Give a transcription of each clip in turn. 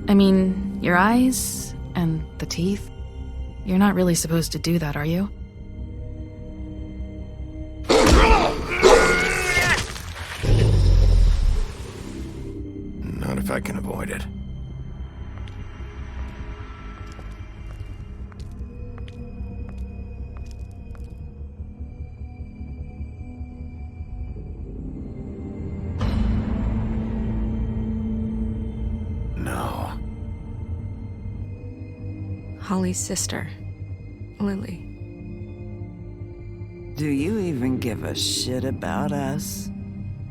I mean, your eyes and the teeth. You're not really supposed to do that, are you? Not if I can avoid it. No. Holly's sister, Lily. Do you even give a shit about us?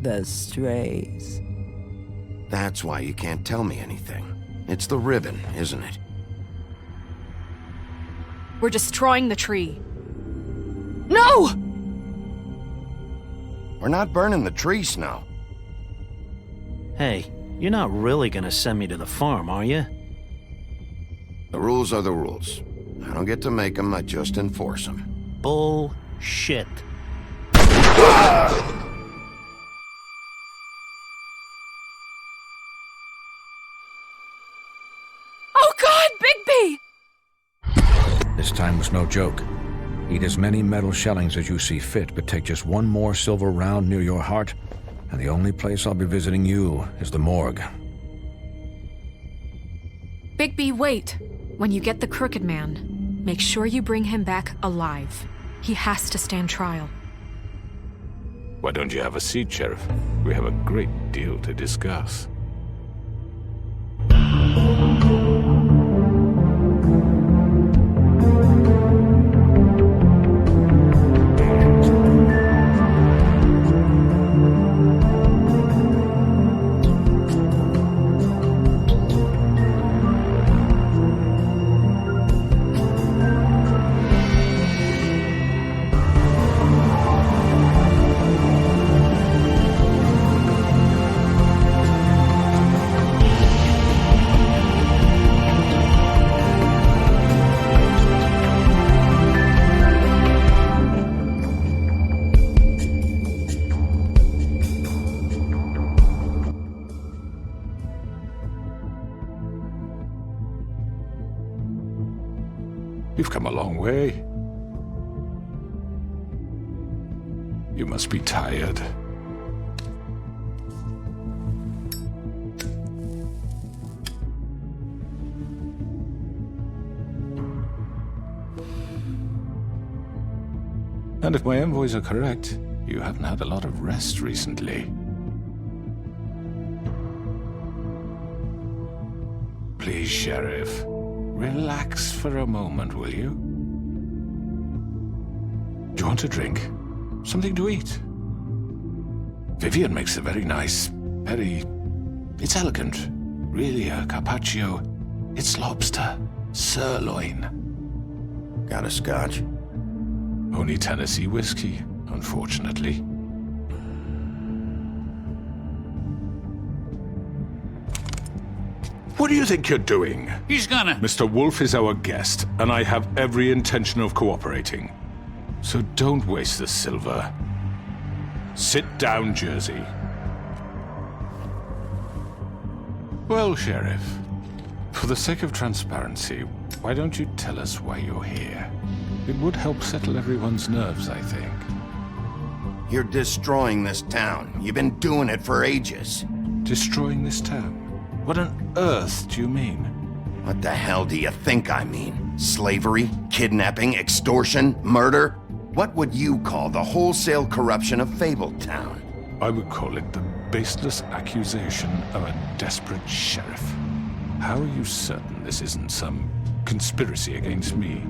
The strays. That's why you can't tell me anything. It's the ribbon, isn't it? We're destroying the tree. No! We're not burning the tree, Snow. Hey, you're not really gonna send me to the farm, are you? The rules are the rules. I don't get to make them, I just enforce them. Bullshit. Oh God, Bigby! This time was no joke. Eat as many metal shellings as you see fit, but take just one more silver round near your heart, and the only place I'll be visiting you is the morgue. Bigby, wait. When you get the Crooked Man, make sure you bring him back alive. He has to stand trial. Why don't you have a seat, Sheriff? We have a great deal to discuss. You've come a long way. You must be tired. And if my envoys are correct, you haven't had a lot of rest recently. Please, Sheriff. Relax for a moment, will you? Do you want a drink? Something to eat? Vivian makes a very nice, it's elegant. Really a carpaccio. It's lobster, sirloin. Got a scotch? Only Tennessee whiskey, unfortunately. What do you think you're doing? He's gonna... Mr. Wolf is our guest, and I have every intention of cooperating. So don't waste the silver. Sit down, Jersey. Well, Sheriff, for the sake of transparency, why don't you tell us why you're here? It would help settle everyone's nerves, I think. You're destroying this town. You've been doing it for ages. Destroying this town? What on earth do you mean? What the hell do you think I mean? Slavery, kidnapping, extortion, murder? What would you call the wholesale corruption of Fabletown? I would call it the baseless accusation of a desperate sheriff. How are you certain this isn't some conspiracy against me?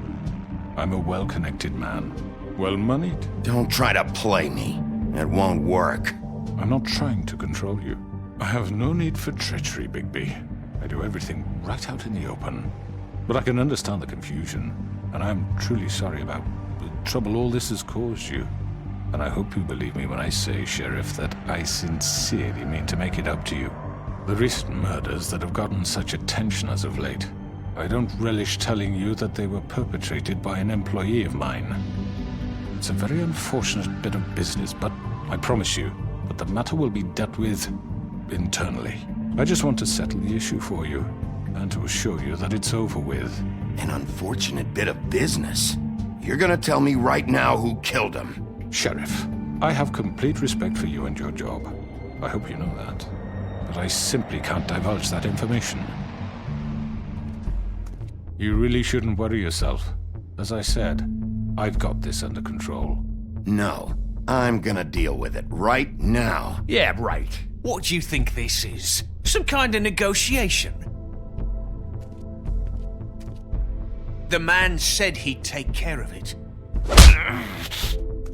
I'm a well-connected man, well-moneyed. Don't try to play me. It won't work. I'm not trying to control you. I have no need for treachery, Bigby. I do everything right out in the open. But I can understand the confusion, and I'm truly sorry about the trouble all this has caused you. And I hope you believe me when I say, Sheriff, that I sincerely mean to make it up to you. The recent murders that have gotten such attention as of late, I don't relish telling you that they were perpetrated by an employee of mine. It's a very unfortunate bit of business, but I promise you that the matter will be dealt with internally. I just want to settle the issue for you. and to assure you that it's over with. An unfortunate bit of business. You're gonna tell me right now who killed him. Sheriff, I have complete respect for you and your job. I hope you know that. But I simply can't divulge that information. You really shouldn't worry yourself. As I said, I've got this under control. No, I'm gonna deal with it right now. Yeah, right. What do you think this is? Some kind of negotiation? The man said he'd take care of it.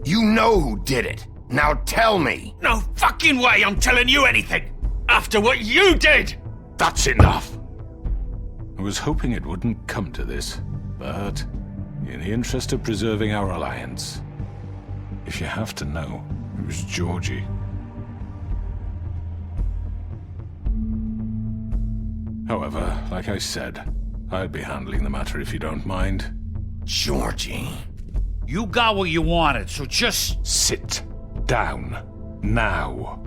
You know who did it. Now tell me. No fucking way I'm telling you anything! After what you did! That's enough! I was hoping it wouldn't come to this, but in the interest of preserving our alliance, if you have to know, it was Georgie. However, like I said, I'd be handling the matter if you don't mind. Georgie. You got what you wanted, so just... Sit down. Now.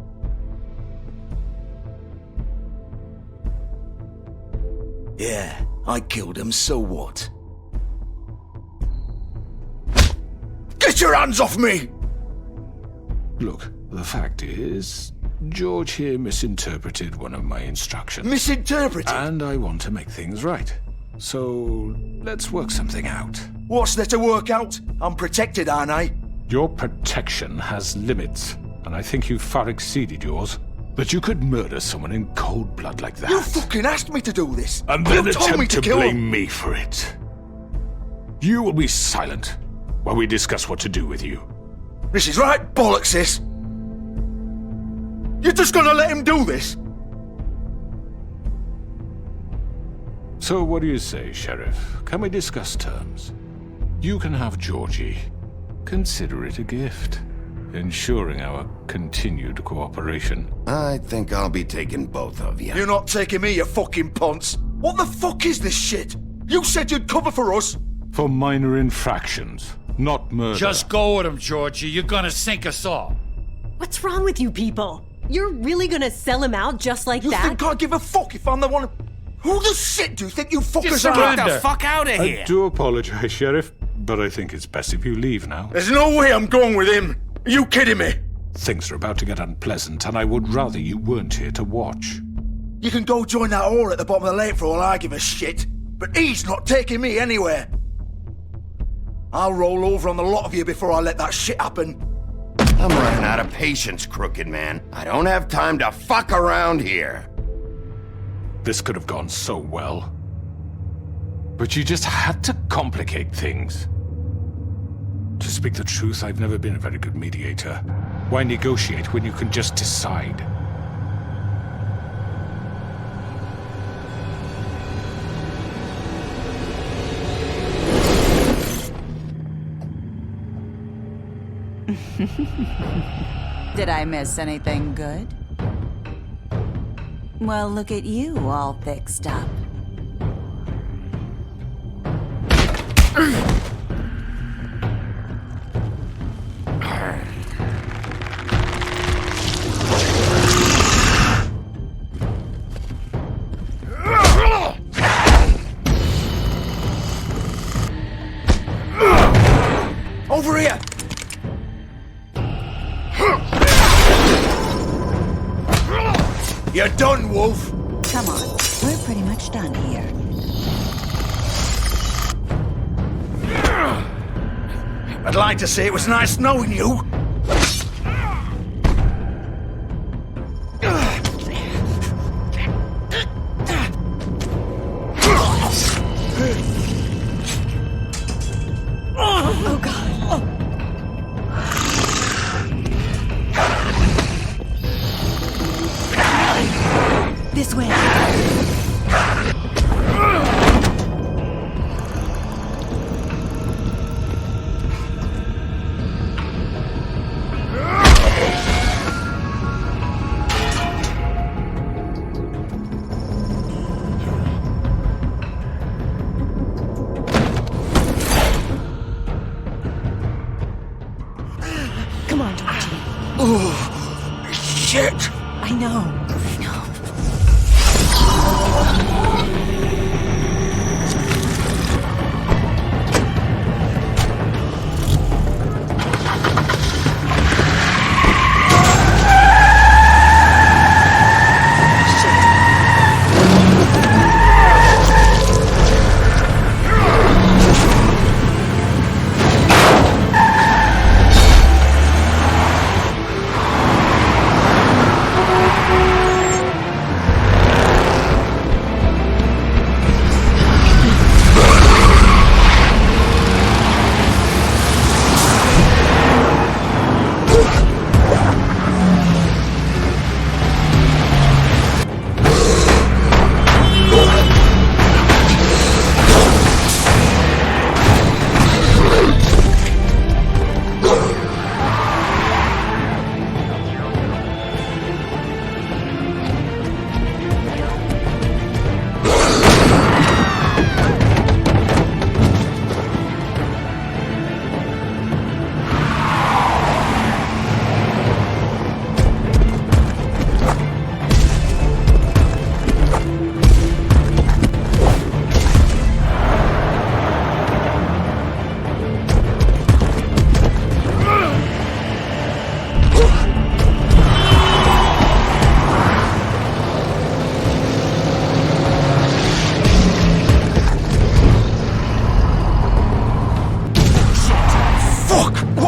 Yeah, I killed him, so what? Get your hands off me! Look, the fact is, George here misinterpreted one of my instructions. Misinterpreted? And I want to make things right. So, let's work something out. What's there to work out? I'm protected, aren't I? Your protection has limits, and I think you've far exceeded yours. That you could murder someone in cold blood like that. You fucking asked me to do this! And then you told me attempt to kill blame him. me for it. You will be silent while we discuss what to do with you. This is right bollocks, this! You're just gonna let him do this? So what do you say, Sheriff? Can we discuss terms? You can have Georgie. Consider it a gift, ensuring our continued cooperation. I think I'll be taking both of you. You're not taking me, you fucking ponce! What the fuck is this shit? You said you'd cover for us! For minor infractions, not murder. Just go with him, Georgie. You're gonna sink us all. What's wrong with you people? You're really gonna sell him out just like You that? think I give a fuck if I'm the one? Who the shit do you think you fuckers are? Get the fuck out of here! I do apologize, Sheriff, but I think it's best if you leave now. There's no way I'm going with him! Are you kidding me? Things are about to get unpleasant, and I would rather you weren't here to watch. You can go join that whore at the bottom of the lake for all I give a shit, but he's not taking me anywhere. I'll roll over on the lot of you before I let that shit happen. I'm running out of patience, crooked man. I don't have time to fuck around here. This could have gone so well. But you just had to complicate things. To speak the truth, I've never been a very good mediator. Why negotiate when you can just decide? Did I miss anything good? Well, look at you, all fixed up. Over here! You're done, Wolf! Come on, we're pretty much done here. I'd like to say it was nice knowing you. Oh, God. This way. Come on, Georgie. Oh, shit! I know.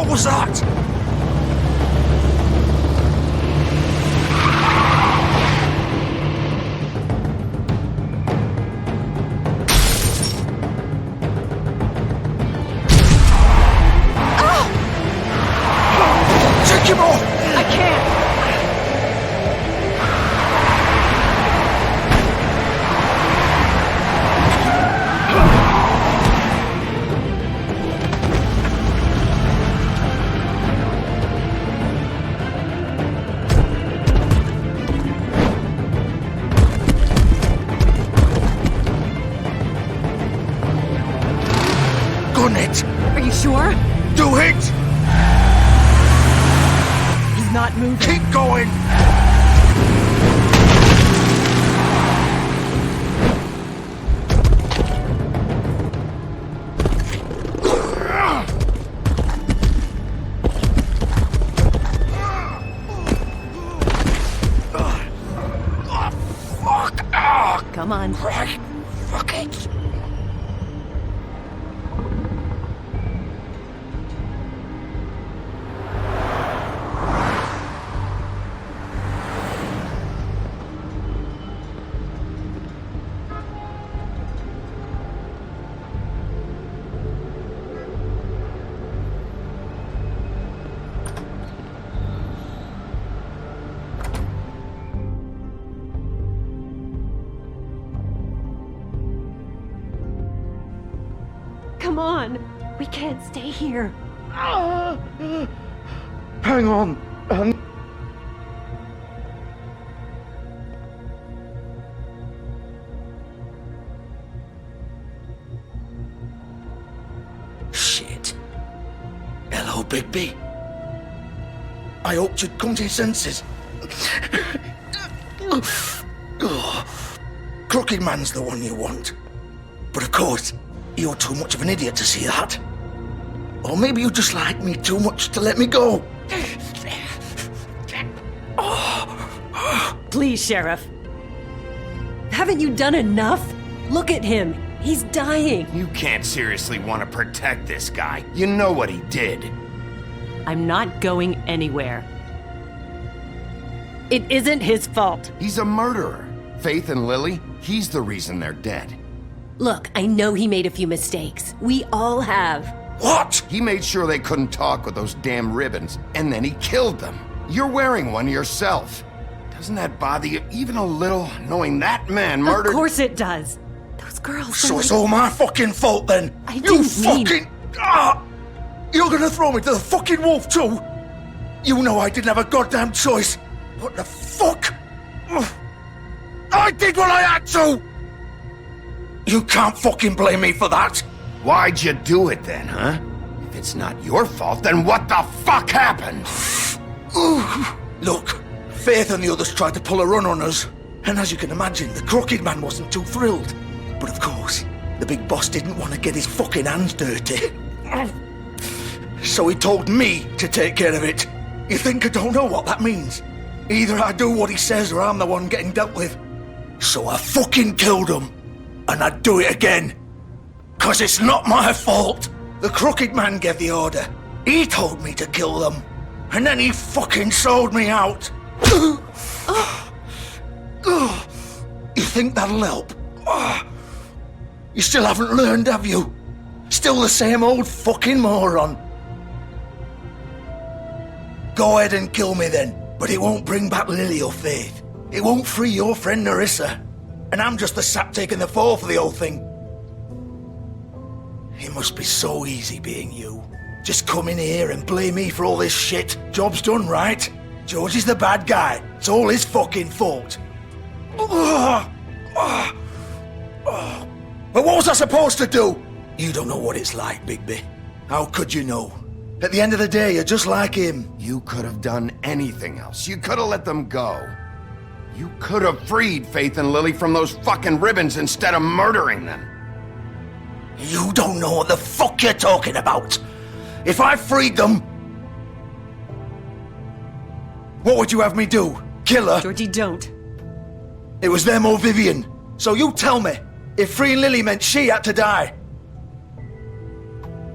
was that? Take him off! I can't! Gun it! Are you sure? Do it! He's not moving. Keep going! Fuck! Come on. Right. Fuck it! Come on. We can't stay here. Hang on. Shit. Hello, Bigby. I hoped you'd come to your senses. Crooked Man's the one you want. But of course, you're too much of an idiot to see that. Or maybe you just like me too much to let me go. Please, Sheriff. Haven't you done enough? Look at him. He's dying. You can't seriously want to protect this guy. You know what he did. I'm not going anywhere. It isn't his fault. He's a murderer. Faith and Lily, he's the reason they're dead. Look, I know he made a few mistakes. We all have. What? He made sure they couldn't talk with those damn ribbons, and then he killed them. You're wearing one yourself. Doesn't that bother you even a little, knowing that man murdered— Of course it does. Those girls— So it's all my fucking fault then? I You didn't mean— fucking— You're gonna throw me to the fucking wolf too? You know I didn't have a goddamn choice. What the fuck? I did what I had to! You can't fucking blame me for that! Why'd you do it then, huh? If it's not your fault, then what the fuck happened? Look, Faith and the others tried to pull a run on us, And as you can imagine, the Crooked Man wasn't too thrilled. But of course, the big boss didn't want to get his fucking hands dirty. So he told me to take care of it. You think I don't know what that means? Either I do what he says or I'm the one getting dealt with. So I fucking killed him. And I'd do it again. 'Cause it's not my fault. The Crooked Man gave the order. He told me to kill them. And then he fucking sold me out. You think that'll help? You still haven't learned, have you? Still the same old fucking moron. Go ahead and kill me then, but it won't bring back Lily or Faith. It won't free your friend Nerissa. And I'm just the sap taking the fall for the whole thing. It must be so easy being you. Just come in here and blame me for all this shit. Job's done, right? George is the bad guy. It's all his fucking fault. But what was I supposed to do? You don't know what it's like, Bigby. How could you know? At the end of the day, you're just like him. You could have done anything else. You could have let them go. You could have freed Faith and Lily from those fucking ribbons instead of murdering them. You don't know what the fuck you're talking about. If I freed them... What would you have me do? Kill her? Georgie, don't. It was them or Vivian. So you tell me, if freeing Lily meant she had to die,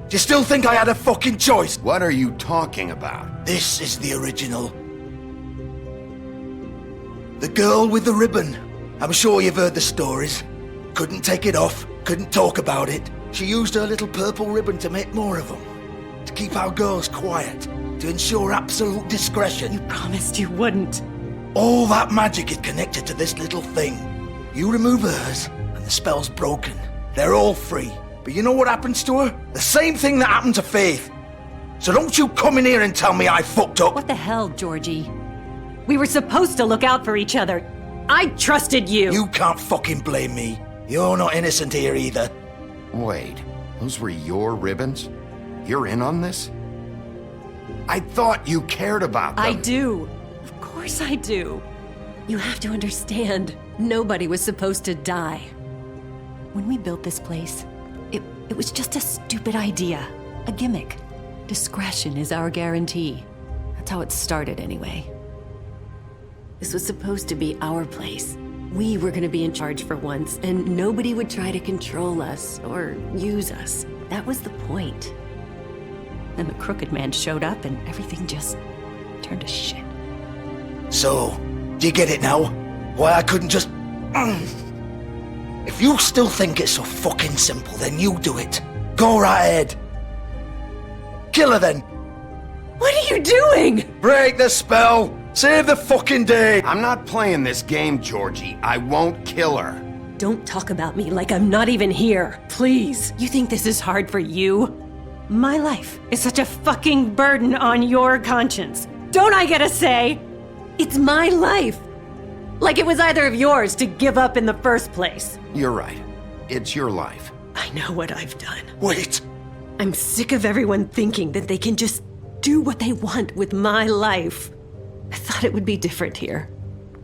do you still think I had a fucking choice? What are you talking about? This is the original. The girl with the ribbon. I'm sure you've heard the stories. Couldn't take it off, couldn't talk about it. She used her little purple ribbon to make more of them. To keep our girls quiet. To ensure absolute discretion. You promised you wouldn't. All that magic is connected to this little thing. You remove hers, and the spell's broken. They're all free. But you know what happens to her? The same thing that happened to Faith. So don't you come in here and tell me I fucked up. What the hell, Georgie? We were supposed to look out for each other. I trusted you. You can't fucking blame me. You're not innocent here either. Wait, those were your ribbons? You're in on this? I thought you cared about them. I do. Of course I do. You have to understand, nobody was supposed to die. When we built this place, it was just a stupid idea. A gimmick. Discretion is our guarantee. That's how it started anyway. This was supposed to be our place. We were gonna be in charge for once, and nobody would try to control us or use us. That was the point. Then the Crooked Man showed up and everything just turned to shit. So, do you get it now? Why I couldn't just... If you still think it's so fucking simple, then you do it. Go right ahead. Kill her then. What are you doing? Break the spell. Save the fucking day. I'm not playing this game, Georgie. I won't kill her. Don't talk about me like I'm not even here. Please. You think this is hard for you? My life is such a fucking burden on your conscience. Don't I get a say? It's my life. Like it was either of yours to give up in the first place. You're right. It's your life. I know what I've done. Wait. I'm sick of everyone thinking that they can just do what they want with my life. I thought it would be different here.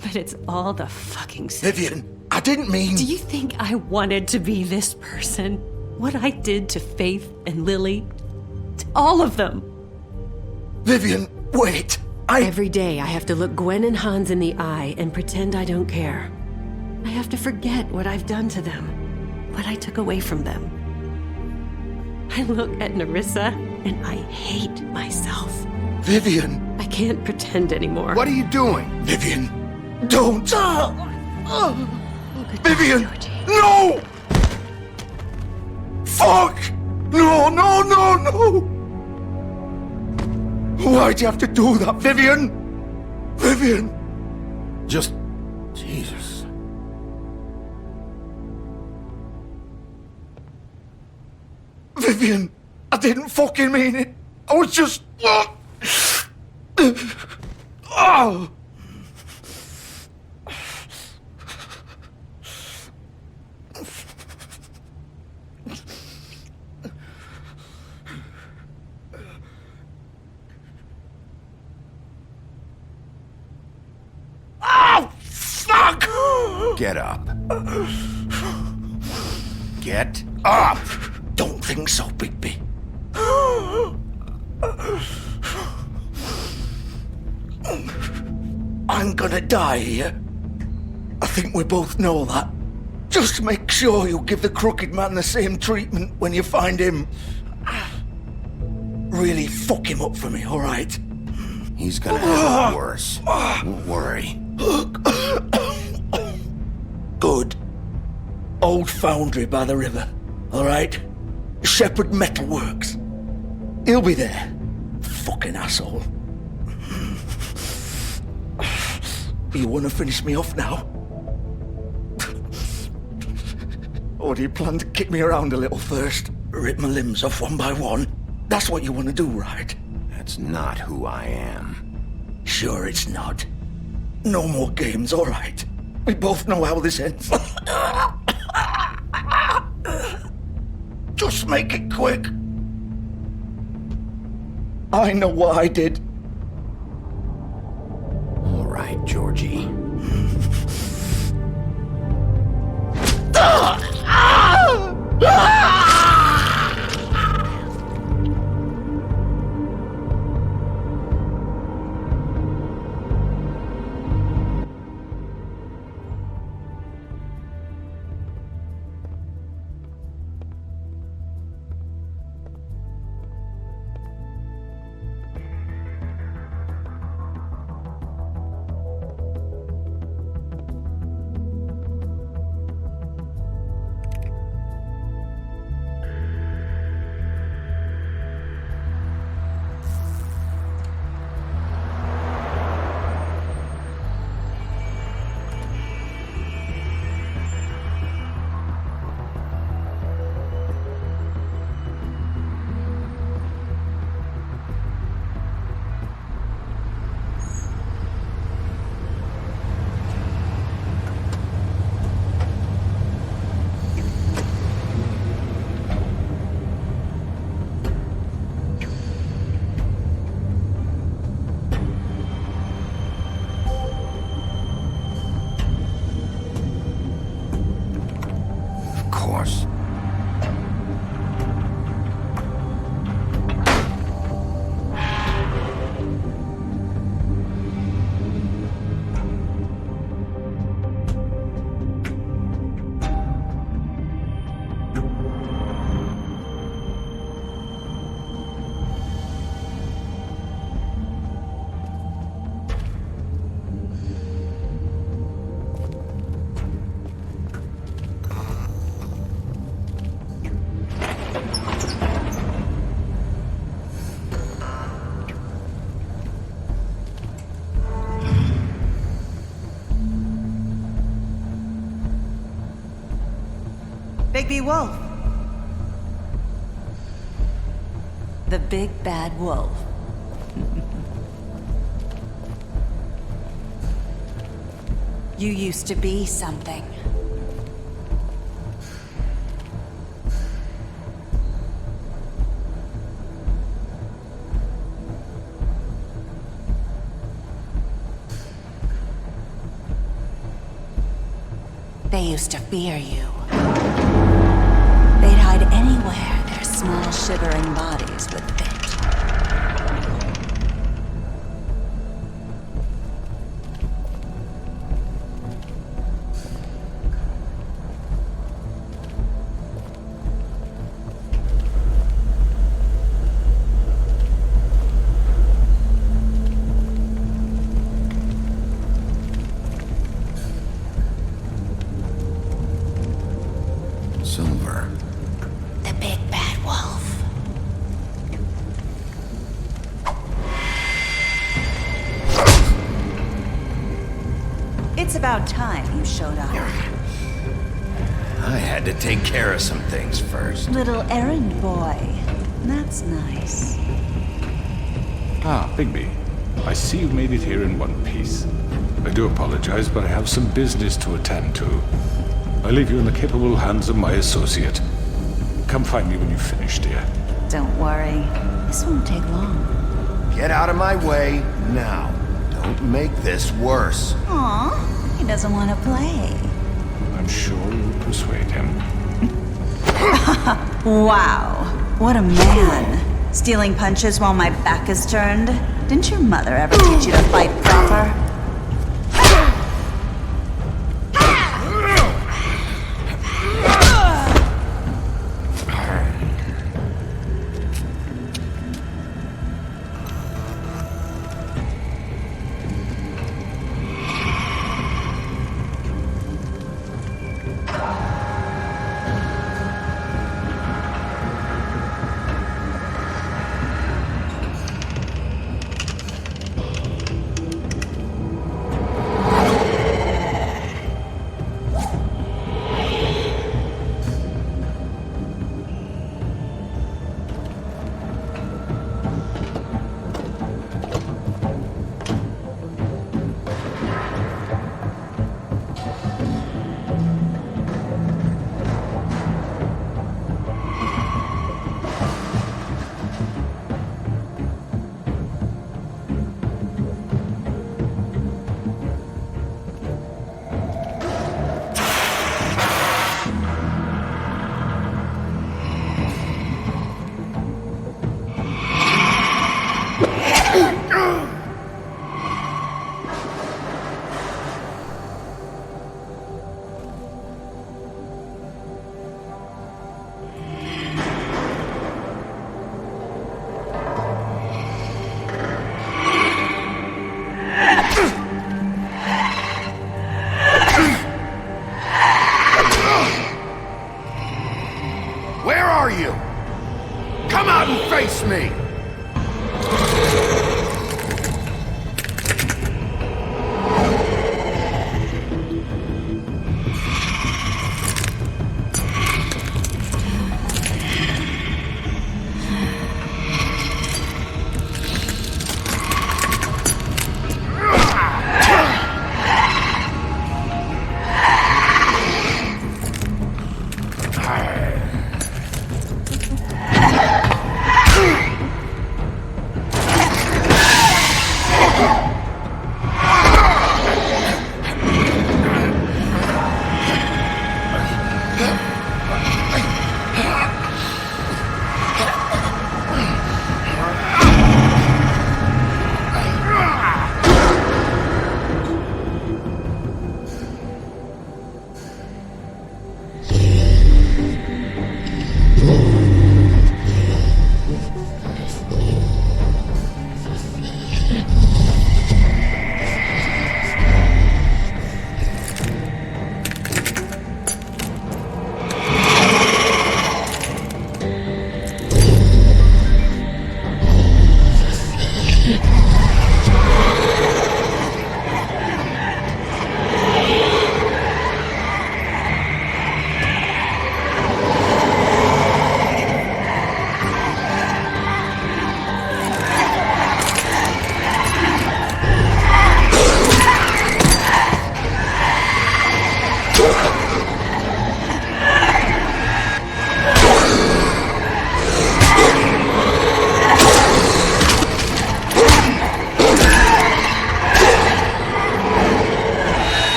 But it's all the fucking same. Vivian, I didn't mean... Do you think I wanted to be this person? What I did to Faith and Lily? To all of them? Vivian, wait. Every day I have to look Gwen and Hans in the eye and pretend I don't care. I have to forget what I've done to them. What I took away from them. I look at Nerissa and I hate myself. Vivian. I can't pretend anymore. What are you doing? Vivian, don't. Vivian, Georgie. no! Fuck! No, no, no, no! Why'd you have to do that, Vivian? Vivian! Just... Jesus. Vivian, I didn't fucking mean it. I was just... Oh! Oh, fuck! Get up. Get up! Don't think so, Bigby. I'm gonna die here. I think we both know that. Just make sure you give the crooked man the same treatment when you find him. Really fuck him up for me, all right? He's gonna have it worse. Don't worry. Good. Old foundry by the river, all right? Shepherd Metalworks. He'll be there. Fucking asshole. You want to finish me off now? Or do you plan to kick me around a little first? Rip my limbs off one by one? That's what you want to do, right? That's not who I am. Sure it's not. No more games, all right? We both know how this ends. Just make it quick. I know what I did. All right, Georgie. Bigby Wolf. The big bad wolf. You used to be something. They used to fear you. They'd hide anywhere their small, shivering bodies would fit. Silver. The big bad wolf. It's about time you showed up. I had to take care of some things first. Little errand boy. That's nice. Ah, Bigby. I see you've made it here in one piece. I do apologize, but I have some business to attend to. I leave you in the capable hands of my associate. Come find me when you've finished, dear. Don't worry. This won't take long. Get out of my way now. Don't make this worse. Aw, he doesn't want to play. I'm sure you'll persuade him. Wow, what a man. Stealing punches while my back is turned? Didn't your mother ever teach you to fight proper?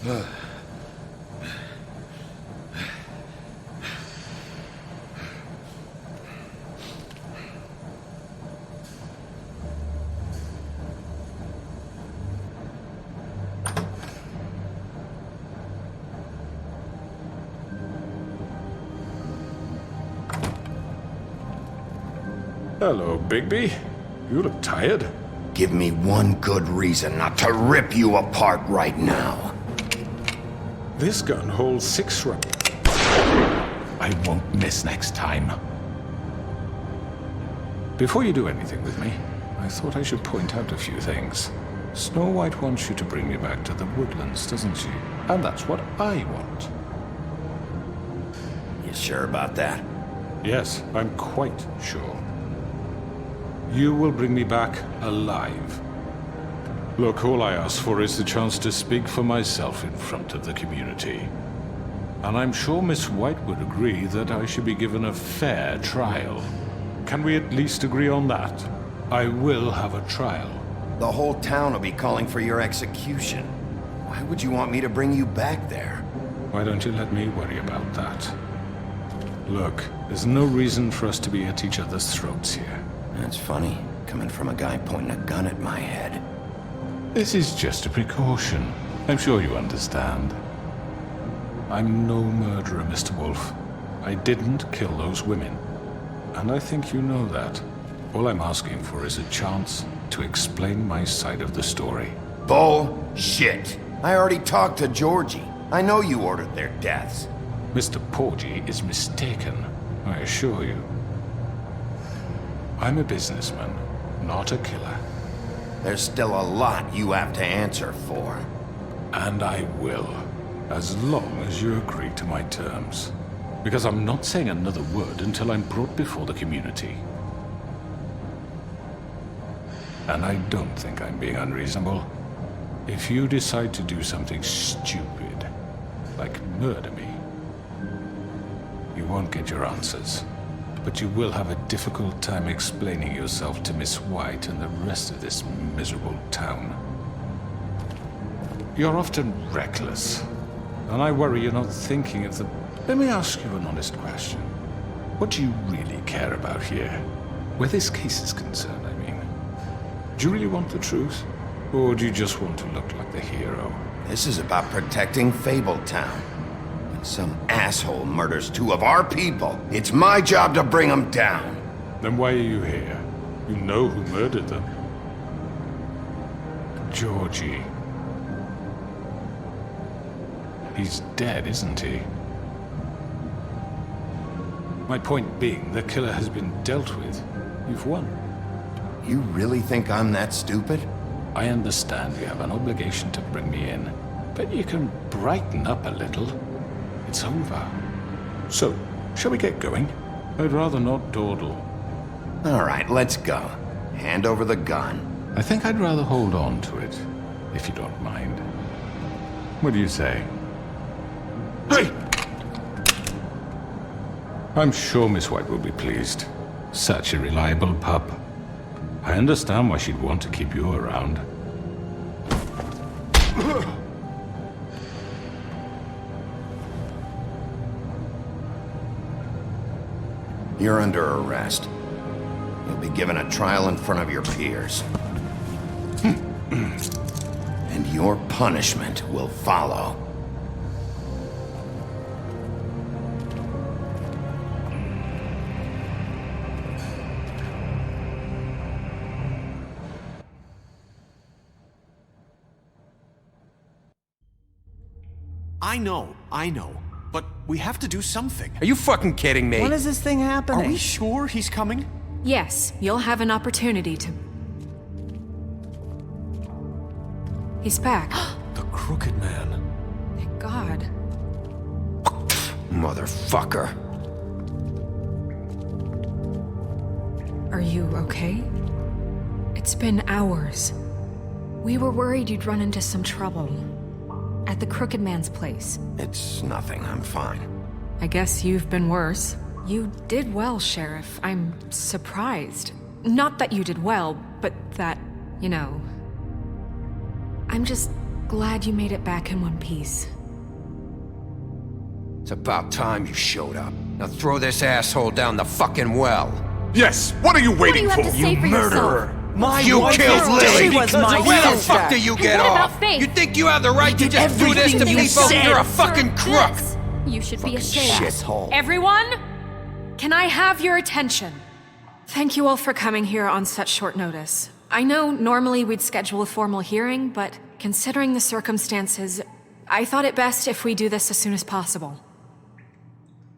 Hello, Bigby. You look tired. Give me one good reason not to rip you apart right now. This gun holds 6 rounds. I won't miss next time. Before you do anything with me, I thought I should point out a few things. Snow White wants you to bring me back to the woodlands, doesn't she? And that's what I want. You sure about that? Yes, I'm quite sure. You will bring me back alive. Look, all I ask for is the chance to speak for myself in front of the community. And I'm sure Miss White would agree that I should be given a fair trial. Can we at least agree on that? I will have a trial. The whole town will be calling for your execution. Why would you want me to bring you back there? Why don't you let me worry about that? Look, there's no reason for us to be at each other's throats here. That's funny, coming from a guy pointing a gun at my head. This is just a precaution. I'm sure you understand. I'm no murderer, Mr. Wolf. I didn't kill those women. And I think you know that. All I'm asking for is a chance to explain my side of the story. Bullshit! I already talked to Georgie. I know you ordered their deaths. Mr. Porgy is mistaken, I assure you. I'm a businessman, not a killer. There's still a lot you have to answer for. And I will, as long as you agree to my terms. Because I'm not saying another word until I'm brought before the community. And I don't think I'm being unreasonable. If you decide to do something stupid, like murder me, you won't get your answers. But you will have a difficult time explaining yourself to Miss White and the rest of this miserable town. You're often reckless, and I worry you're not thinking of the... Let me ask you an honest question. What do you really care about here? Where this case is concerned, I mean. Do you really want the truth? Or do you just want to look like the hero? This is about protecting Fabletown. When some asshole murders 2 of our people, it's my job to bring them down. Then why are you here? You know who murdered them. Georgie. He's dead, isn't he? My point being, the killer has been dealt with. You've won. You really think I'm that stupid? I understand you have an obligation to bring me in, but you can brighten up a little. It's over. So, shall we get going? I'd rather not dawdle. All right, let's go. Hand over the gun. I think I'd rather hold on to it, if you don't mind. What do you say? Hey! I'm sure Miss White will be pleased. Such a reliable pup. I understand why she'd want to keep you around. You're under arrest. You'll be given a trial in front of your peers. And your punishment will follow. I know. But we have to do something. Are you fucking kidding me? When is this thing happening? Are we sure he's coming? Yes, you'll have an opportunity to... He's back. The Crooked Man. Thank God. Motherfucker. Are you okay? It's been hours. We were worried you'd run into some trouble. At the Crooked Man's place. It's nothing, I'm fine. I guess you've been worse. You did well, Sheriff. I'm surprised. Not that you did well, but that, you know... I'm just Glad you made it back in one piece. It's about time you showed up. Now throw this asshole down the fucking well. Yes, what are you waiting What do you have to say for murderer! yourself? You killed Lily! She was my Where the sister. fuck do you get What about off? Faith? You think you have the right to just do this to Everything you people? said. You're a fucking crook! This. You should be ashamed. Shithole. Everyone, can I have your attention? Thank you all for coming here on such short notice. I know normally we'd schedule a formal hearing, but considering the circumstances, I thought it best if we do this as soon as possible.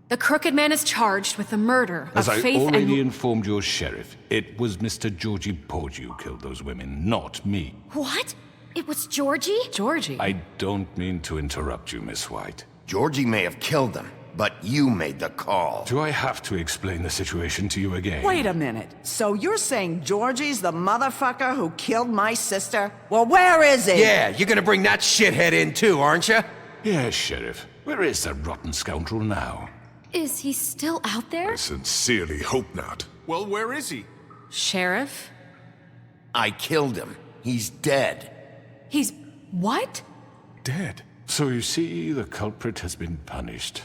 The Crooked Man is charged with the murder As of I Faith already and... informed your sheriff, it was Mr. Georgie Porgy who killed those women, not me. What? It was Georgie? Georgie? I don't mean to interrupt you, Miss White. Georgie may have killed them, but you made the call. Do I have to explain the situation to you again? Wait a minute. So you're saying Georgie's the motherfucker who killed my sister? Well, where is he? Yeah, you're gonna bring that shithead in too, aren't you? Yes, Sheriff. Where is that rotten scoundrel now? Is he still out there? I sincerely hope not. Well, where is he? Sheriff? I killed him. He's dead. He's... what? Dead. So you see, the culprit has been punished.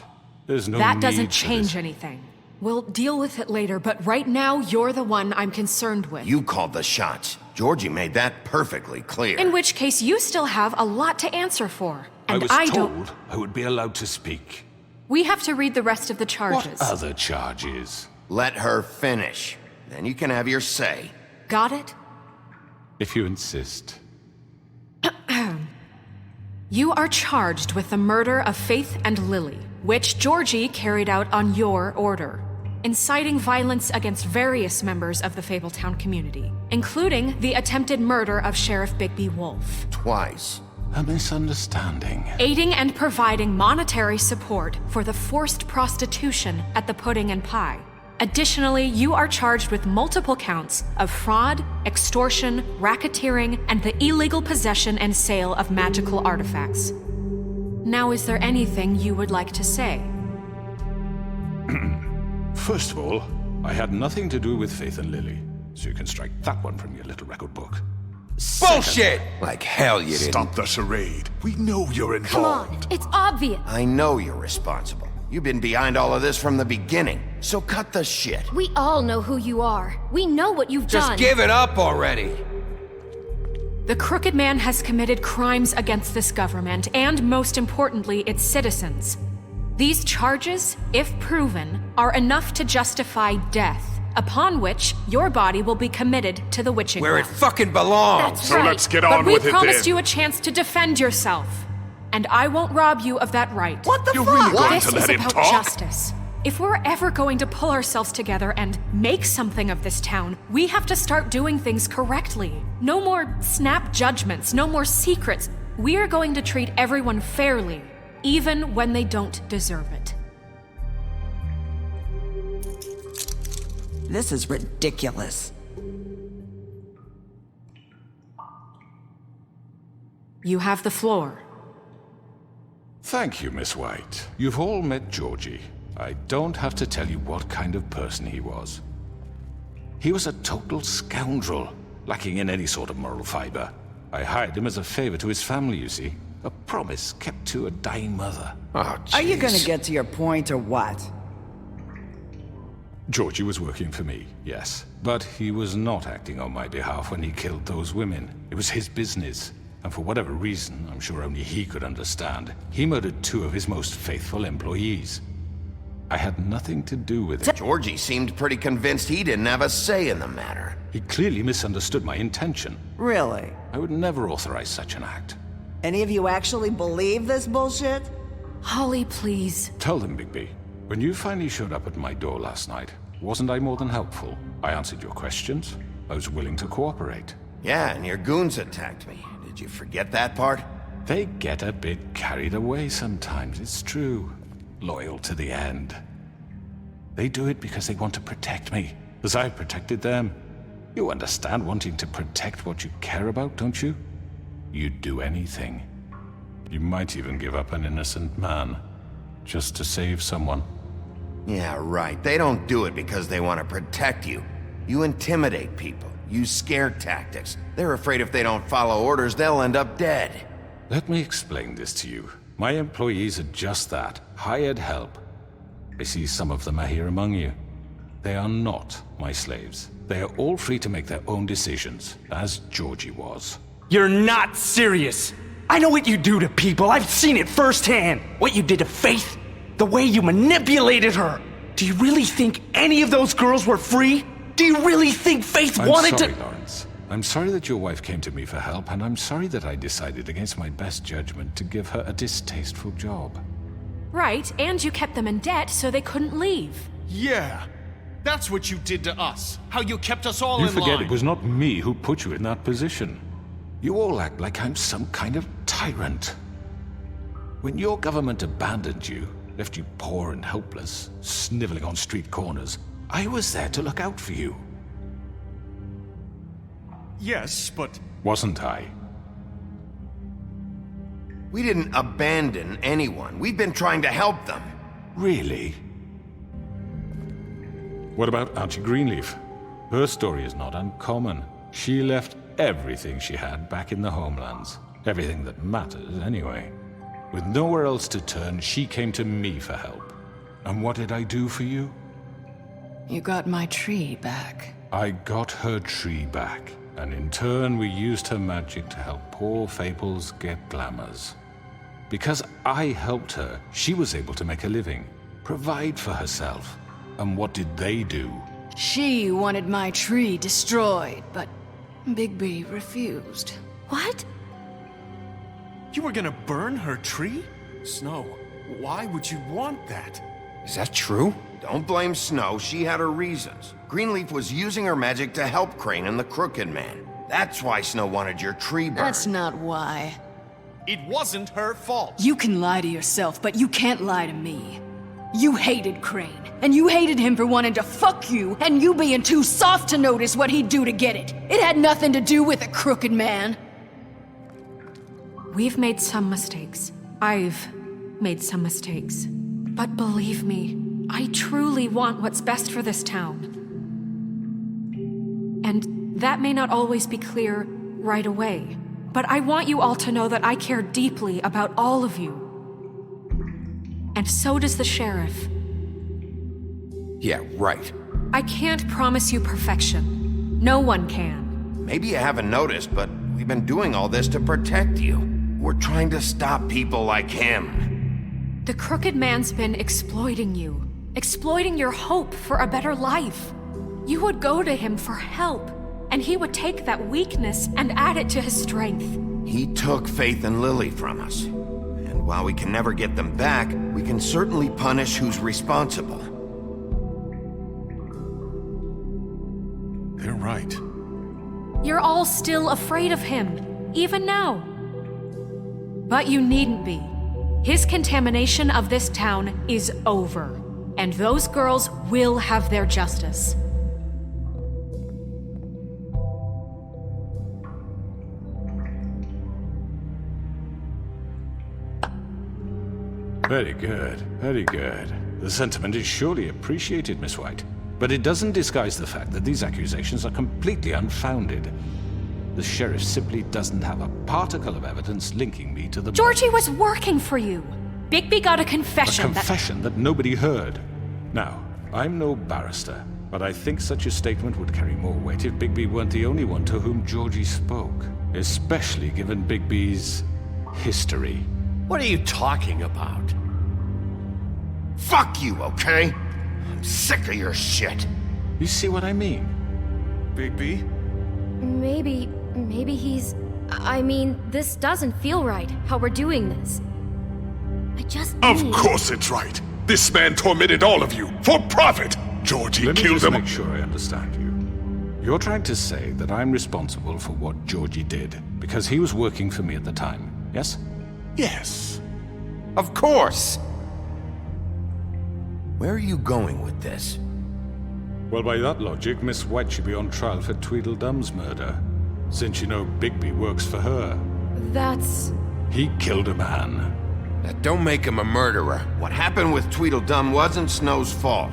There's no That need doesn't for change this. anything. We'll deal with it later, but right now, you're the one I'm concerned with. You called the shots. Georgie made that perfectly clear. In which case, you still have a lot to answer for. I And was don't... told I would be allowed to speak. We have to read the rest of the charges. What other charges? Let her finish. Then you can have your say. Got it? If you insist. You are charged with the murder of Faith and Lily, which Georgie carried out on your order, inciting violence against various members of the Fabletown community, including the attempted murder of Sheriff Bigby Wolf. Twice. A misunderstanding. Aiding and providing monetary support for the forced prostitution at the Pudding and Pie. Additionally, you are charged with multiple counts of fraud, extortion, racketeering, and the illegal possession and sale of magical artifacts. Now, is there anything you would like to say? First of all, I had nothing to do with Faith and Lily, so you can strike that one from your little record book. Bullshit! Like hell you didn't. Stop the charade. We know you're Come involved. on, it's obvious. I know you're responsible. You've been behind all of this from the beginning, so cut the shit. We all know who you are. We know what you've Just done. give it up already. The Crooked Man has committed crimes against this government and, most importantly, its citizens. These charges, if proven, are enough to justify death, upon which your body will be committed to the witching Where it well. fucking belongs. That's So right. let's get But on we with it promised then. you a chance to defend yourself, and I won't rob you of that right. What the You're fuck? really going This to is let him about talk? justice. If we're ever going to pull ourselves together and make something of this town, we have to start doing things correctly. No more snap judgments, no more secrets. We are going to treat everyone fairly, even when they don't deserve it. This is ridiculous. You have the floor. Thank you, Miss White. You've all met Georgie. I don't have to tell you what kind of person he was. He was a total scoundrel, lacking in any sort of moral fiber. I hired him as a favor to his family, you see. A promise kept to a dying mother. Oh, jeez. Are you gonna get to your point or what? Georgie was working for me, yes. But he was not acting on my behalf when he killed those women. It was his business. And for whatever reason, I'm sure only he could understand, he murdered 2 of his most faithful employees. I had nothing to do with it. Georgie seemed pretty convinced he didn't have a say in the matter. He clearly misunderstood my intention. Really? I would never authorize such an act. Any of you actually believe this bullshit? Holly, please. Tell them, Bigby. When you finally showed up at my door last night, wasn't I more than helpful? I answered your questions. I was willing to cooperate. Yeah, and your goons attacked me. Did you forget that part? They get a bit carried away sometimes, it's true. Loyal to the end. They do it because they want to protect me, as I protected them. You understand wanting to protect what you care about, don't you? You'd do anything. You might even give up an innocent man, just to save someone. Yeah, right. They don't do it because they want to protect you. You intimidate people, use scare tactics. They're afraid if they don't follow orders, they'll end up dead. Let me explain this to you. My employees are just that, hired help. I see some of them are here among you. They are not my slaves. They are all free to make their own decisions, as Georgie was. You're not serious! I know what you do to people, I've seen it firsthand! What you did to Faith, the way you manipulated her! Do you really think any of those girls were free? Do you really think Faith wanted to— I'm sorry, Lawrence. I'm sorry that your wife came to me for help, and I'm sorry that I decided against my best judgment to give her a distasteful job. Right, and you kept them in debt so they couldn't leave. Yeah, that's what you did to us. How you kept us all You in line. forget it was not me who put you in that position. You all act like I'm some kind of tyrant. When your government abandoned you, left you poor and helpless, sniveling on street corners, I was there to look out for you. Yes, but... Wasn't I? We didn't abandon anyone. We've been trying to help them. Really? What about Auntie Greenleaf? Her story is not uncommon. She left everything she had back in the homelands. Everything that matters, anyway. With nowhere else to turn, she came to me for help. And what did I do for you? You got my tree back. I got her tree back. And in turn, we used her magic to help poor fables get glamours. Because I helped her, she was able to make a living, provide for herself. And what did they do? She wanted my tree destroyed, but Bigby refused. What? You were gonna burn her tree? Snow, why would you want that? Is that true? Don't blame Snow, she had her reasons. Greenleaf was using her magic to help Crane and the Crooked Man. That's why Snow wanted your tree burned. That's not why. It wasn't her fault. You can lie to yourself, but you can't lie to me. You hated Crane, and you hated him for wanting to fuck you, and you being too soft to notice what he'd do to get it. It had nothing to do with a Crooked Man. We've made some mistakes. I've made some mistakes. But believe me, I truly want what's best for this town. And that may not always be clear right away, but I want you all to know that I care deeply about all of you. And so does the sheriff. Yeah, right. I can't promise you perfection. No one can. Maybe you haven't noticed, but we've been doing all this to protect you. We're trying to stop people like him. The Crooked Man's been exploiting you. Exploiting your hope for a better life. You would go to him for help, and he would take that weakness and add it to his strength. He took Faith and Lily from us. And while we can never get them back, we can certainly punish who's responsible. They're right. You're all still afraid of him, even now. But you needn't be. His contamination of this town is over, and those girls will have their justice. Very good, very good. The sentiment is surely appreciated, Miss White. But it doesn't disguise the fact that these accusations are completely unfounded. The sheriff simply doesn't have a particle of evidence linking me to the... Georgie was working for you. Bigby got a confession. A confession that nobody heard. Now, I'm no barrister, but I think such a statement would carry more weight if Bigby weren't the only one to whom Georgie spoke. Especially given Bigby's history. What are you talking about? Fuck you, okay? I'm sick of your shit. You see what I mean? Bigby? Maybe he's... I mean, this doesn't feel right, how we're doing this. I just Of course it's right. This man tormented all of you, for profit! Georgie killed him. Let me just make sure I understand you. You're trying to say that I'm responsible for what Georgie did, because he was working for me at the time, yes? Yes. Of course! Where are you going with this? Well, by that logic, Miss White should be on trial for Tweedledum's murder, since you know Bigby works for her. That's... He killed a man. That don't make him a murderer. What happened with Tweedledum wasn't Snow's fault.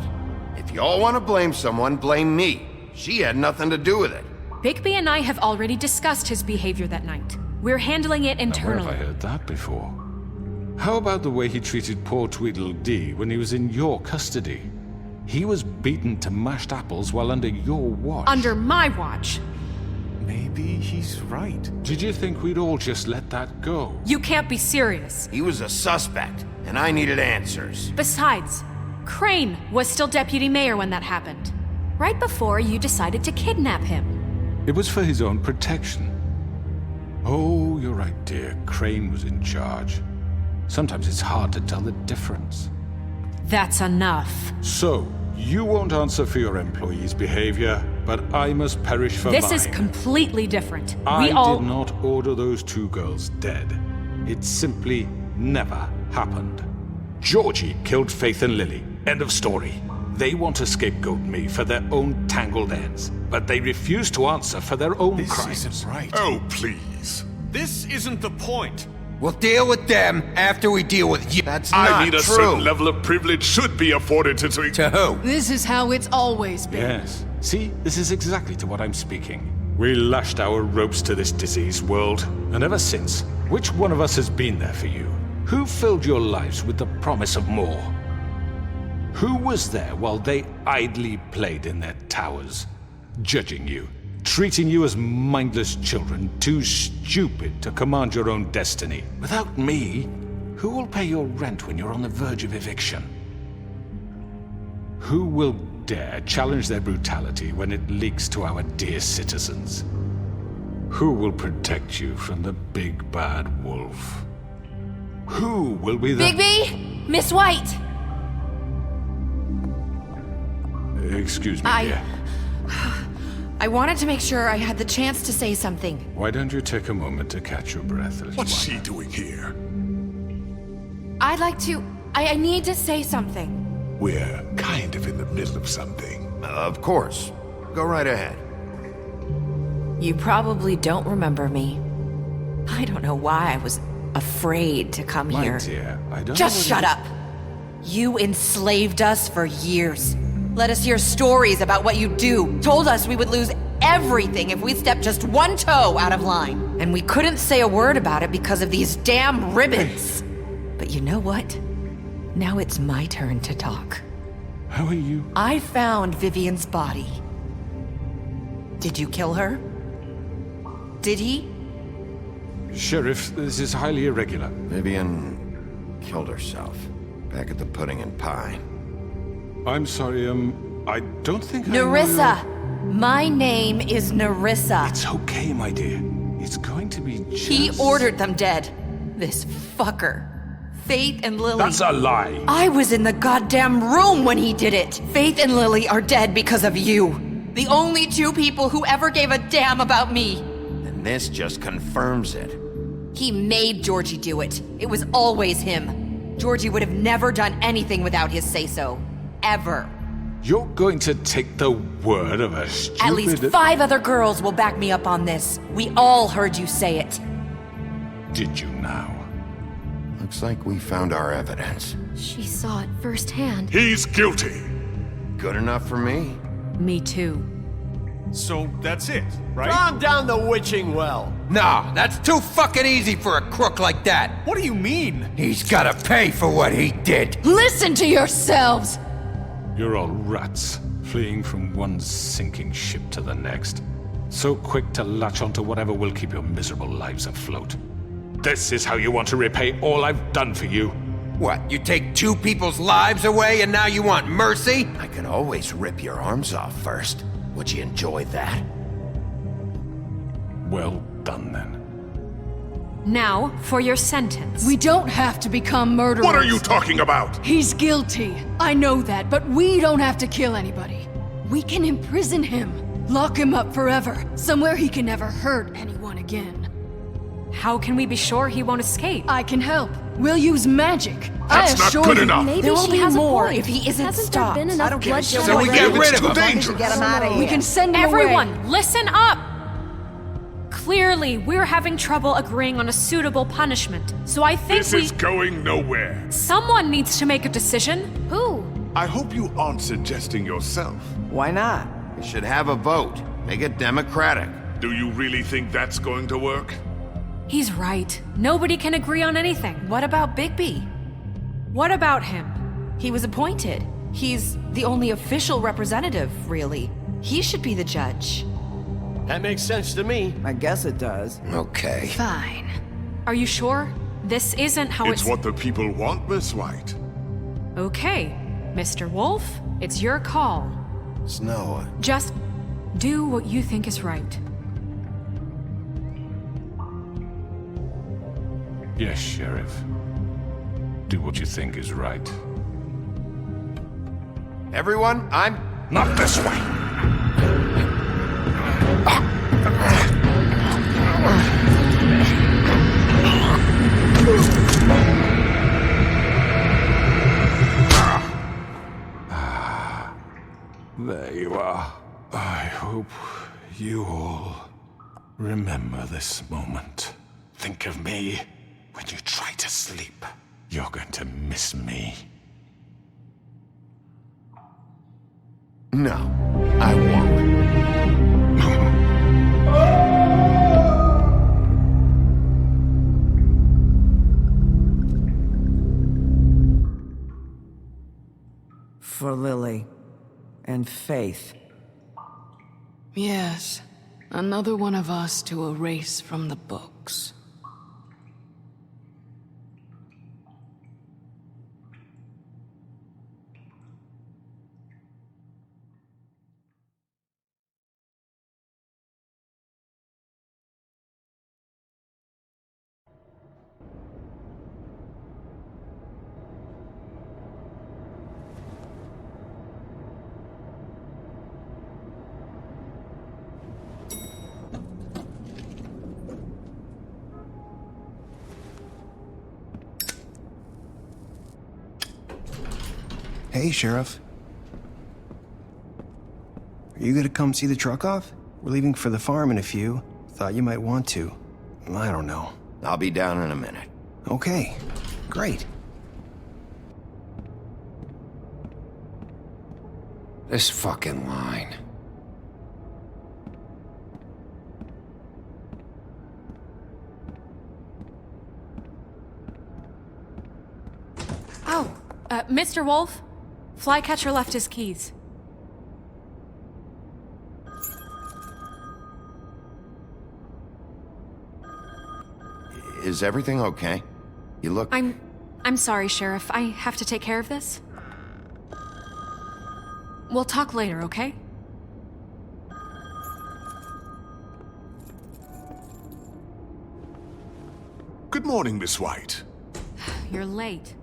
If you all want to blame someone, blame me. She had nothing to do with it. Bigby and I have already discussed his behavior that night. We're handling it Now, internally. where have I heard that before? How about the way he treated poor Tweedledee when he was in your custody? He was beaten to mashed apples while under your watch. Under my watch. Maybe he's right. Did you think we'd all just let that go? You can't be serious. He was a suspect, and I needed answers. Besides, Crane was still deputy mayor when that happened. Right before you decided to kidnap him. It was for his own protection. Oh, you're right, dear. Crane was in charge. Sometimes it's hard to tell the difference. That's enough. So, you won't answer for your employees' behavior, but I must perish for mine. This is completely different. I We all... did not order those 2 girls dead. It simply never happened. Georgie killed Faith and Lily. End of story. They want to scapegoat me for their own tangled ends, but they refuse to answer for their own crimes. This isn't right. Oh, please. This isn't the point. We'll deal with them after we deal with you. That's I not mean, a true. certain level of privilege should be afforded to... To who? This is how it's always been. Yes. See, this is exactly to what I'm speaking. We lashed our ropes to this diseased world, and ever since, which one of us has been there for you? Who filled your lives with the promise of more? Who was there while they idly played in their towers, judging you, treating you as mindless children, too stupid to command your own destiny? Without me, who will pay your rent when you're on the verge of eviction? Who will dare challenge their brutality when it leaks to our dear citizens? Who will protect you from the big bad wolf? Who will be the... Bigby! Miss White! Excuse me, dear. I wanted to make sure I had the chance to say something. Why don't you take a moment to catch your breath, little What's one? she doing here? I'd like to... I need to say something. We're kind of in the middle of something. Of course. Go right ahead. You probably don't remember me. I don't know why I was afraid to come My here. dear, I don't Just know shut up! You enslaved us for years. Let us hear stories about what you do. Told us we would lose everything if we stepped just one toe out of line. And we couldn't say a word about it because of these damn ribbons. But you know what? Now it's my turn to talk. How are you? I found Vivian's body. Did you kill her? Did he? Sheriff, this is highly irregular. Vivian killed herself back at the Pudding and Pie. I'm sorry, I don't think I know Nerissa! My name is Nerissa. It's okay, my dear. It's going to be just... He ordered them dead. This fucker. Faith and Lily. That's a lie. I was in the goddamn room when he did it. Faith and Lily are dead because of you. The only 2 people who ever gave a damn about me. And this just confirms it. He made Georgie do it. It was always him. Georgie would have never done anything without his say-so. Ever. You're going to take the word of a stupid... At least 5 other girls will back me up on this. We all heard you say it. Did you now? Looks like we found our evidence. She saw it firsthand. He's guilty. Good enough for me? Me too. So that's it, right? Calm down the witching well. Nah, that's too fucking easy for a crook like that. What do you mean? He's gotta pay for what he did. Listen to yourselves! You're all rats, fleeing from one sinking ship to the next. So quick to latch onto whatever will keep your miserable lives afloat. This is how you want to repay all I've done for you? What, you take 2 people's lives away and now you want mercy? I could always rip your arms off first. Would you enjoy that? Well done, then. Now, for your sentence. We don't have to become murderers. What are you talking about? He's guilty. I know that, but we don't have to kill anybody. We can imprison him. Lock him up forever. Somewhere he can never hurt anyone again. How can we be sure he won't escape? I can help. We'll use magic. That's I not assure good you. enough. Maybe There will she be has more a point. if he isn't Hasn't stopped. there been enough I don't care. bloodshed So we get already? rid It's of too him. dangerous. Get him out of here. We can send him away. Everyone, listen up! Clearly, we're having trouble agreeing on a suitable punishment. So I think This is going nowhere. Someone needs to make a decision. Who? I hope you aren't suggesting yourself. Why not? We should have a vote. Make it democratic. Do you really think that's going to work? He's right. Nobody can agree on anything. What about Bigby? What about him? He was appointed. He's the only official representative, really. He should be the judge. That makes sense to me. I guess it does. Okay. Fine. Are you sure? This isn't how It's what the people want, Miss White. Okay, Mr. Wolf, it's your call. Snow. Just do what you think is right. Yes, Sheriff. Do what you think is right. Everyone, I'm... Not this way! There you are. I hope you all remember this moment. Think of me when you try to sleep. You're going to miss me. No, I won't. For Lily and Faith. Yes, another one of us to erase from the books. Hey, Sheriff. Are you gonna come see the truck off? We're leaving for the farm in a few. Thought you might want to. I don't know. I'll be down in a minute. Okay, great. This fucking line. Oh, Mr. Wolf, Flycatcher left his keys. Is everything okay? You look... I'm sorry, Sheriff. I have to take care of this. We'll talk later, okay? Good morning, Miss White. You're late.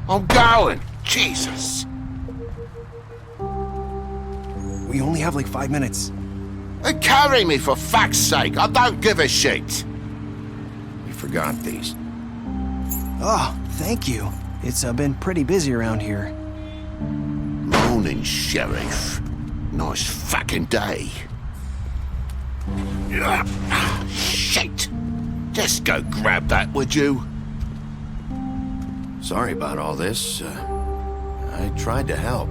I'm going! Jesus! We only have like 5 minutes. Carry me, for fuck's sake! I don't give a shit! You forgot these. Oh, thank you. It's been pretty busy around here. Morning, Sheriff. Nice fucking day. Shit! Just go grab that, would you? Sorry about all this. I tried to help.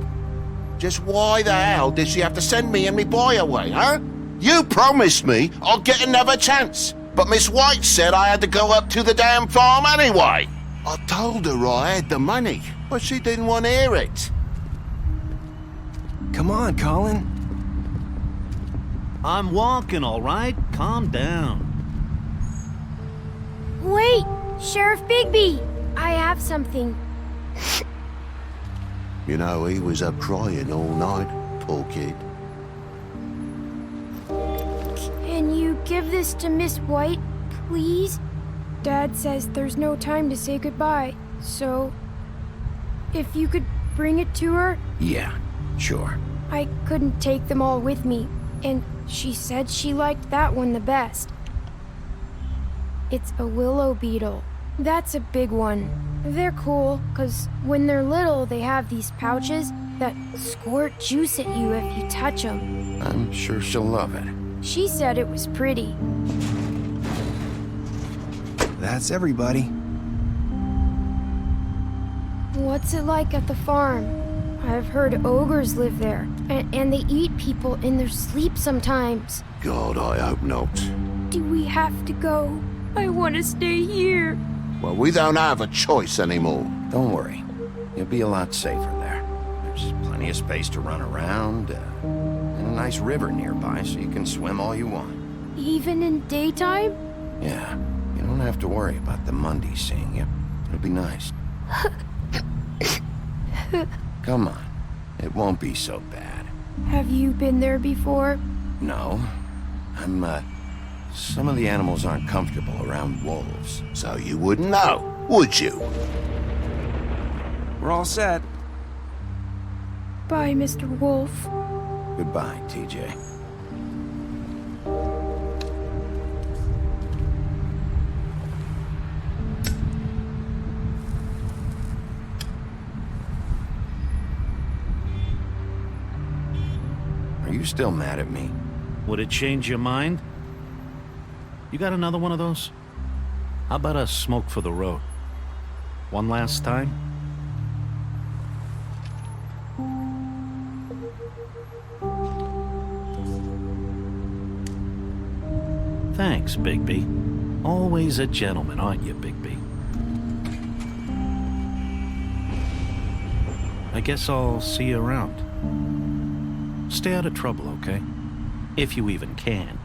Just why the hell did she have to send me and me boy away, huh? You promised me I'd get another chance, but Miss White said I had to go up to the damn farm anyway. I told her I had the money, but she didn't want to hear it. Come on, Colin. I'm walking, all right? Calm down. Wait! Sheriff Bigby! I have something. You know, he was up crying all night, poor kid. Can you give this to Miss White, please? Dad says there's no time to say goodbye, so if you could bring it to her? Yeah, sure. I couldn't take them all with me, and she said she liked that one the best. It's a willow beetle. That's a big one. They're cool, 'cause when they're little, they have these pouches that squirt juice at you if you touch them. I'm sure she'll love it. She said it was pretty. That's everybody. What's it like at the farm? I've heard ogres live there, and they eat people in their sleep sometimes. God, I hope not. Do we have to go? I want to stay here. Well, we don't have a choice anymore. Don't worry. You'll be a lot safer there. There's plenty of space to run around, and a nice river nearby so you can swim all you want. Even in daytime? Yeah, you don't have to worry about the Mundies seeing you. It'll be nice. Come on. It won't be so bad. Have you been there before? No. Some of the animals aren't comfortable around wolves. So you wouldn't know, would you? We're all set. Bye, Mr. Wolf. Goodbye, TJ. Are you still mad at me? Would it change your mind? You got another one of those? How about a smoke for the road? One last time? Thanks, Bigby. Always a gentleman, aren't you, Bigby? I guess I'll see you around. Stay out of trouble, okay? If you even can.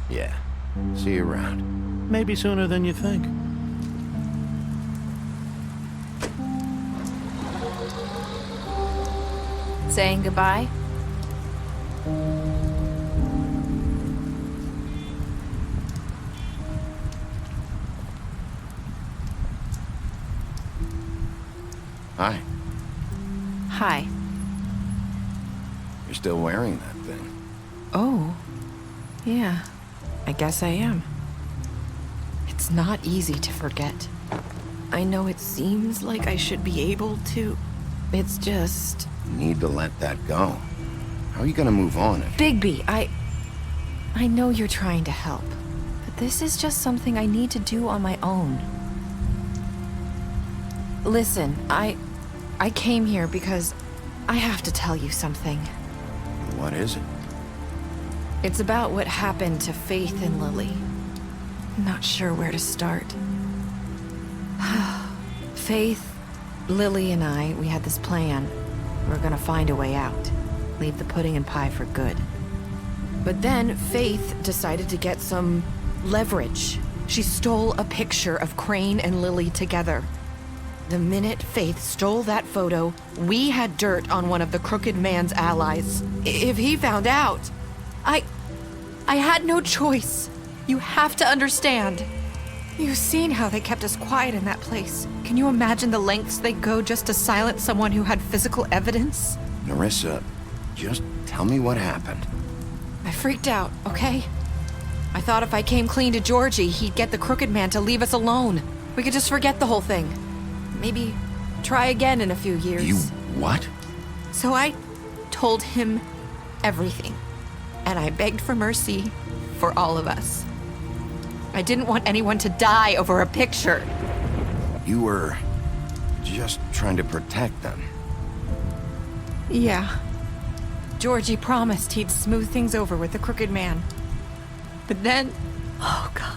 Yeah. See you around. Maybe sooner than you think. Saying goodbye? Hi. Hi. You're still wearing that thing. Oh. Yeah. I guess I am. It's not easy to forget. I know it seems like I should be able to. It's just... You need to let that go. How are you gonna move on if... Bigby, I know you're trying to help, but this is just something I need to do on my own. Listen, I came here because I have to tell you something. What is it? It's about what happened to Faith and Lily. I'm not sure where to start. Faith, Lily, and I, we had this plan. We were gonna find a way out. Leave the pudding and pie for good. But then Faith decided to get some leverage. She stole a picture of Crane and Lily together. The minute Faith stole that photo, we had dirt on one of the crooked man's allies. If he found out, I had no choice. You have to understand. You've seen how they kept us quiet in that place. Can you imagine the lengths they go just to silence someone who had physical evidence? Nerissa, just tell me what happened. I freaked out, okay? I thought if I came clean to Georgie, he'd get the crooked man to leave us alone. We could just forget the whole thing. Maybe try again in a few years. You what? So I told him everything. And I begged for mercy for all of us. I didn't want anyone to die over a picture. You were just trying to protect them. Yeah. Georgie promised he'd smooth things over with the crooked man. But then... Oh, God.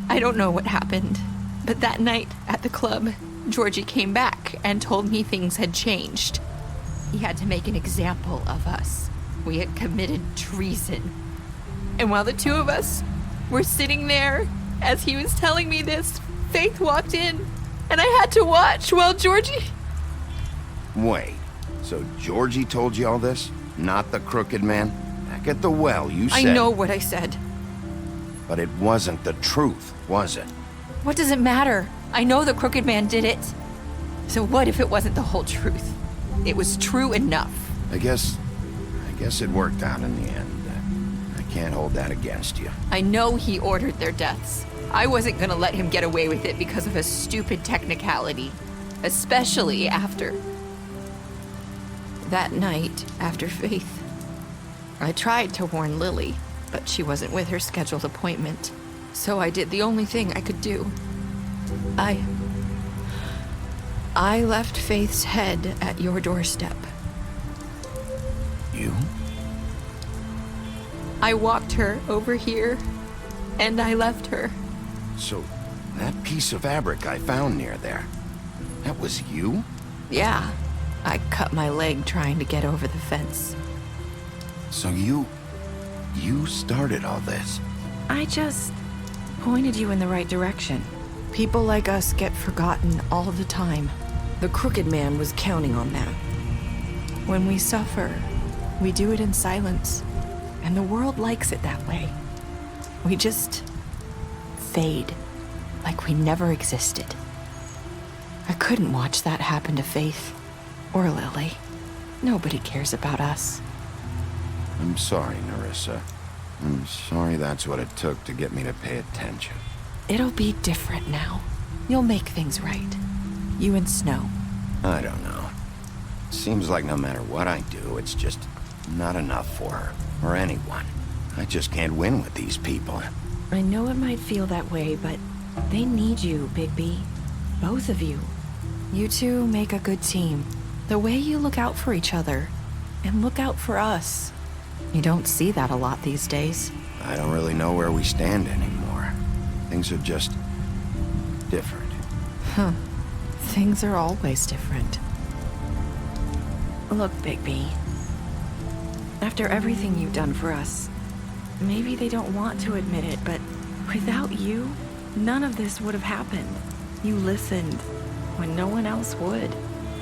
I don't know what happened, but that night at the club, Georgie came back and told me things had changed. He had to make an example of us. We had committed treason. And while the two of us were sitting there, as he was telling me this, Faith walked in, and I had to watch while Georgie... Wait, so Georgie told you all this? Not the crooked man? That back at the well, you said... I know what I said. But it wasn't the truth, was it? What does it matter? I know the Crooked Man did it. So what if it wasn't the whole truth? It was true enough. I guess it worked out in the end. I can't hold that against you. I know he ordered their deaths. I wasn't gonna let him get away with it because of a stupid technicality. Especially after... that night, after Faith. I tried to warn Lily, but she wasn't with her scheduled appointment. So I did the only thing I could do. I left Faith's head at your doorstep. You? I walked her over here, and I left her. So, that piece of fabric I found near there, that was you? Yeah. I cut my leg trying to get over the fence. So you started all this? I just pointed you in the right direction. People like us get forgotten all the time. The Crooked Man was counting on that. When we suffer, we do it in silence, and the world likes it that way. We just fade, like we never existed. I couldn't watch that happen to Faith, or Lily. Nobody cares about us. I'm sorry, Nerissa. I'm sorry that's what it took to get me to pay attention. It'll be different now. You'll make things right. You and Snow. I don't know. Seems like no matter what I do, it's just not enough for her, or anyone. I just can't win with these people. I know it might feel that way, but they need you, Bigby. Both of you. You two make a good team. The way you look out for each other, and look out for us. You don't see that a lot these days. I don't really know where we stand anymore. Things are just different. Huh. Things are always different. Look, Bigby. After everything you've done for us, maybe they don't want to admit it, but without you, none of this would have happened. You listened when no one else would.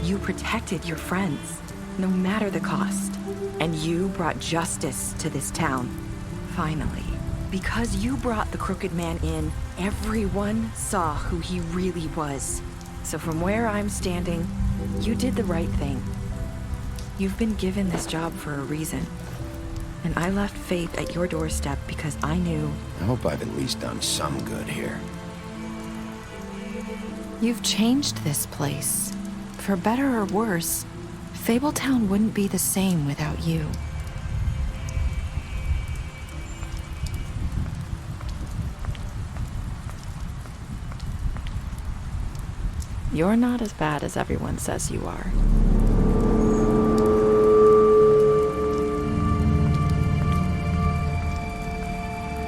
You protected your friends, no matter the cost. And you brought justice to this town. Finally. Because you brought the Crooked Man in, everyone saw who he really was. So from where I'm standing, you did the right thing. You've been given this job for a reason. And I left Faith at your doorstep because I knew... I hope I've at least done some good here. You've changed this place. For better or worse, Fabletown wouldn't be the same without you. You're not as bad as everyone says you are.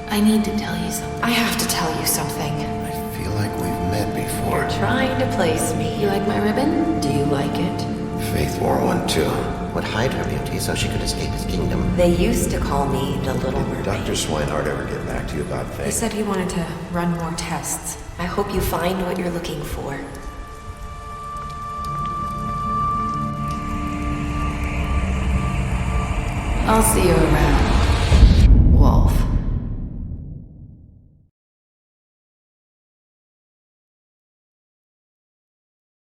I need to tell you something. I have to tell you something. I feel like we've met before. You're trying to place me. You like my ribbon? Do you like it? Faith wore one too. Would hide her beauty so she could escape his kingdom. They used to call me the Little Mermaid. Did Dr. Swinehart ever get back to you about Faith? He said he wanted to run more tests. I hope you find what you're looking for. I'll see you around.